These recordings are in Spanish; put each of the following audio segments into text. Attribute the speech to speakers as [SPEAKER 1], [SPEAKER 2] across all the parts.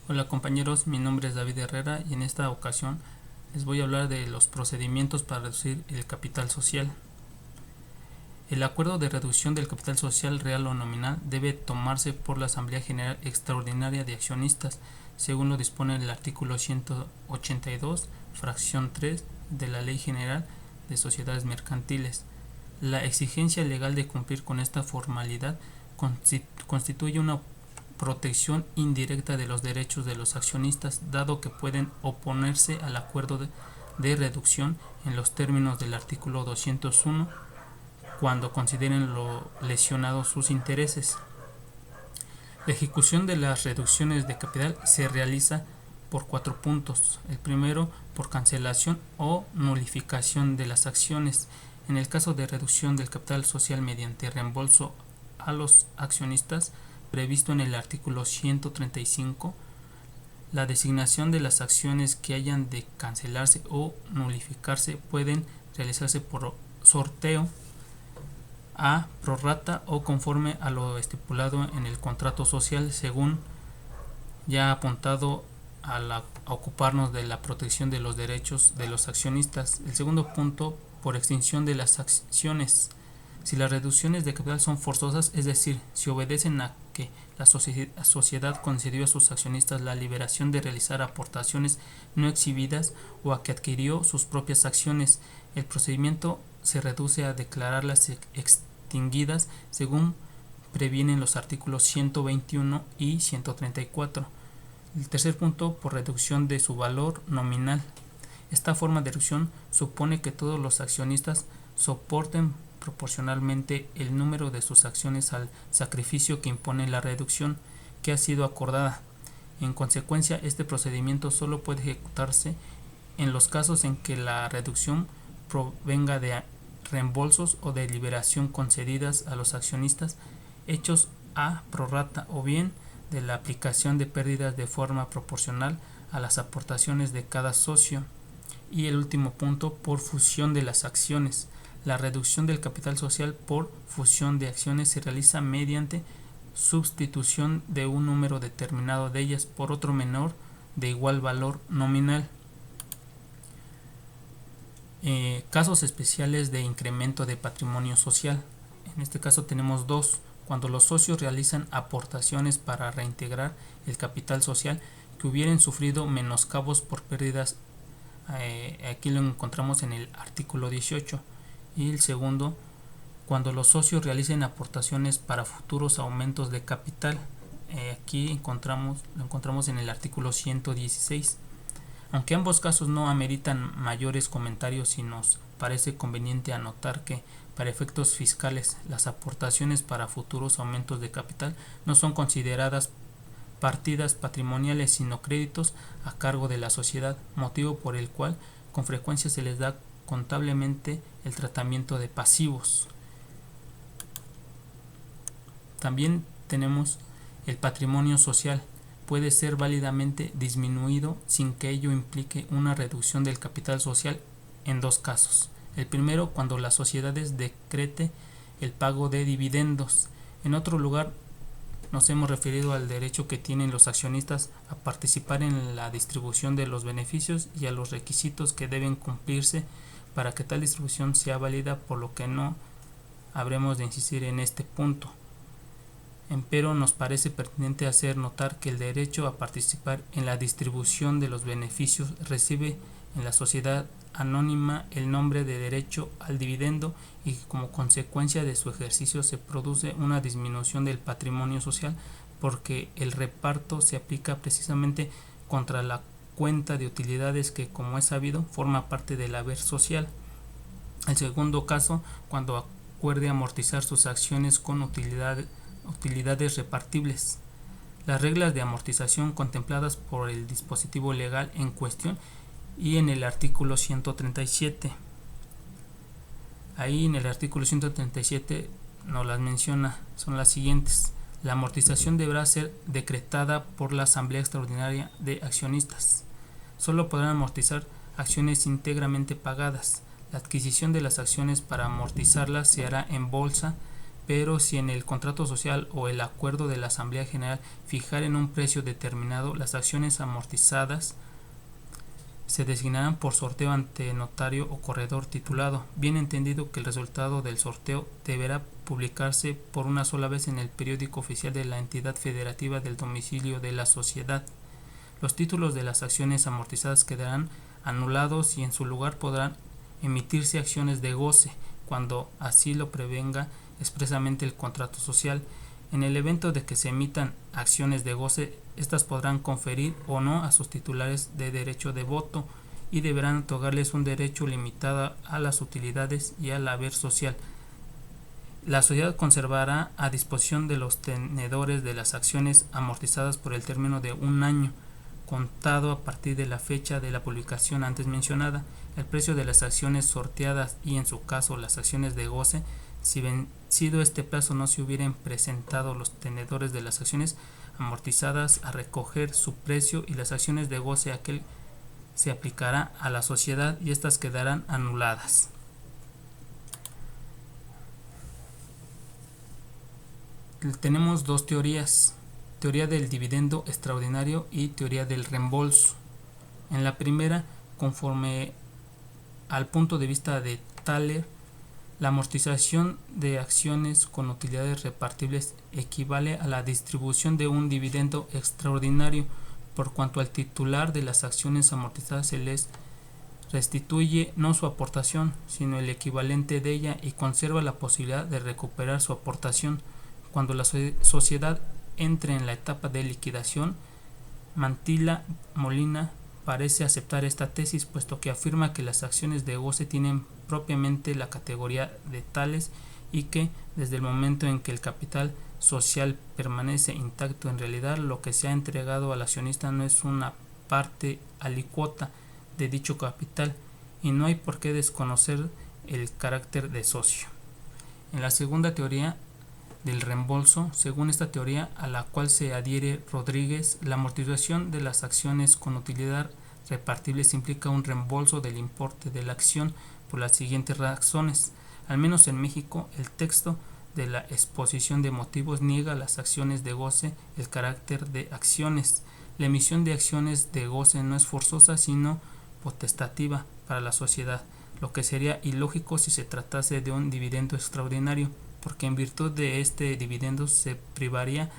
[SPEAKER 1] Hola compañeros, mi nombre es David Herrera y en esta ocasión les voy a hablar de los procedimientos para reducir el capital social. El acuerdo de reducción del capital social real o nominal debe tomarse por la Asamblea General Extraordinaria de Accionistas, según lo dispone el artículo 182, fracción 3 de la Ley General de Sociedades Mercantiles. La exigencia legal de cumplir con esta formalidad constituye una protección indirecta de los derechos de los accionistas, dado que pueden oponerse al acuerdo de reducción en los términos del artículo 201 cuando consideren lo lesionados sus intereses. La ejecución de las reducciones de capital se realiza por 4 puntos. El primero, por cancelación o nulificación de las acciones. En el caso de reducción del capital social mediante reembolso a los accionistas, previsto en el artículo 135, la designación de las acciones que hayan de cancelarse o nulificarse pueden realizarse por sorteo, a prorrata o conforme a lo estipulado en el contrato social, según ya apuntado a ocuparnos de la protección de los derechos de los accionistas. El segundo punto, por extinción de las acciones. Si las reducciones de capital son forzosas, es decir, si obedecen a que la sociedad concedió a sus accionistas la liberación de realizar aportaciones no exhibidas o a que adquirió sus propias acciones, el procedimiento se reduce a declararlas extinguidas según previenen los artículos 121 y 134. El tercer punto, por reducción de su valor nominal. Esta forma de reducción supone que todos los accionistas soporten proporcionalmente el número de sus acciones al sacrificio que impone la reducción que ha sido acordada. En consecuencia, este procedimiento solo puede ejecutarse en los casos en que la reducción provenga de reembolsos o de liberación concedidas a los accionistas hechos a prorrata o bien de la aplicación de pérdidas de forma proporcional a las aportaciones de cada socio. Y el último punto, por fusión de las acciones. La reducción del capital social por fusión de acciones se realiza mediante sustitución de un número determinado de ellas por otro menor de igual valor nominal. Casos especiales de incremento de patrimonio social. En este caso tenemos dos. Cuando los socios realizan aportaciones para reintegrar el capital social que hubieran sufrido menoscabos por pérdidas, aquí lo encontramos en el artículo 18. Y el segundo, cuando los socios realicen aportaciones para futuros aumentos de capital, aquí lo encontramos en el artículo 116. Aunque ambos casos no ameritan mayores comentarios, y nos parece conveniente anotar que para efectos fiscales las aportaciones para futuros aumentos de capital no son consideradas partidas patrimoniales sino créditos a cargo de la sociedad, motivo por el cual con frecuencia se les da contablemente el tratamiento de pasivos. También tenemos el patrimonio social. Puede ser válidamente disminuido sin que ello implique una reducción del capital social en dos casos. El primero, cuando las sociedades decrete el pago de dividendos. En otro lugar, nos hemos referido al derecho que tienen los accionistas a participar en la distribución de los beneficios y a los requisitos que deben cumplirse para que tal distribución sea válida, por lo que no habremos de insistir en este punto. Empero nos parece pertinente hacer notar que el derecho a participar en la distribución de los beneficios recibe en la sociedad anónima el nombre de derecho al dividendo y que como consecuencia de su ejercicio se produce una disminución del patrimonio social porque el reparto se aplica precisamente contra la cuenta de utilidades que, como es sabido, forma parte del haber social. El segundo caso, cuando acuerde amortizar sus acciones con utilidades repartibles. Las reglas de amortización contempladas por el dispositivo legal en cuestión y en el artículo 137. Ahí en el artículo 137 nos las menciona, son las siguientes. La amortización deberá ser decretada por la Asamblea Extraordinaria de Accionistas. Solo podrán amortizar acciones íntegramente pagadas. La adquisición de las acciones para amortizarlas se hará en bolsa pero si en el contrato social o el acuerdo de la Asamblea General fijaren un precio determinado, las acciones amortizadas se designarán por sorteo ante notario o corredor titulado, bien entendido que el resultado del sorteo deberá publicarse por una sola vez en el periódico oficial de la entidad federativa del domicilio de la sociedad. Los títulos de las acciones amortizadas quedarán anulados y en su lugar podrán emitirse acciones de goce, cuando así lo prevenga expresamente el contrato social. En el evento de que se emitan acciones de goce, estas podrán conferir o no a sus titulares de derecho de voto y deberán otorgarles un derecho limitado a las utilidades y al haber social. La sociedad conservará a disposición de los tenedores de las acciones amortizadas por el término de un año, contado a partir de la fecha de la publicación antes mencionada, el precio de las acciones sorteadas y, en su caso, las acciones de goce, si vencido este plazo no se hubieran presentado los tenedores de las acciones amortizadas a recoger su precio, y las acciones de goce aquel se aplicará a la sociedad y estas quedarán anuladas. Tenemos dos teorías: teoría del dividendo extraordinario y teoría del reembolso. En la primera, conforme al punto de vista de Thaler, la amortización de acciones con utilidades repartibles equivale a la distribución de un dividendo extraordinario, por cuanto al titular de las acciones amortizadas se les restituye no su aportación, sino el equivalente de ella, y conserva la posibilidad de recuperar su aportación. Cuando la sociedad entre en la etapa de liquidación, Mantilla Molina parece aceptar esta tesis, puesto que afirma que las acciones de goce tienen propiamente la categoría de tales y que, desde el momento en que el capital social permanece intacto, en realidad lo que se ha entregado al accionista no es una parte alícuota de dicho capital, y no hay por qué desconocer el carácter de socio. En la segunda teoría del reembolso, según esta teoría, a la cual se adhiere Rodríguez, la amortización de las acciones con utilidad repartibles implica un reembolso del importe de la acción por las siguientes razones. Al menos en México, el texto de la exposición de motivos niega a las acciones de goce el carácter de acciones. La emisión de acciones de goce no es forzosa, sino potestativa para la sociedad, lo que sería ilógico si se tratase de un dividendo extraordinario, porque en virtud de este dividendo se privaría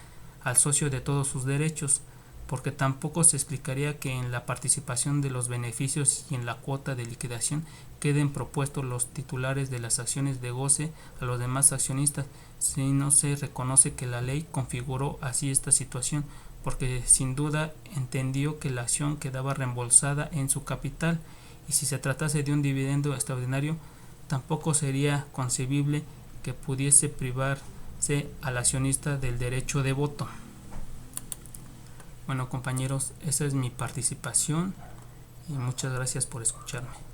[SPEAKER 1] al socio de todos sus derechos, porque tampoco se explicaría que en la participación de los beneficios y en la cuota de liquidación queden propuestos los titulares de las acciones de goce a los demás accionistas, si no se reconoce que la ley configuró así esta situación, porque sin duda entendió que la acción quedaba reembolsada en su capital, y si se tratase de un dividendo extraordinario, tampoco sería concebible que pudiese privarse al accionista del derecho de voto. Bueno, compañeros, esa es mi participación y muchas gracias por escucharme.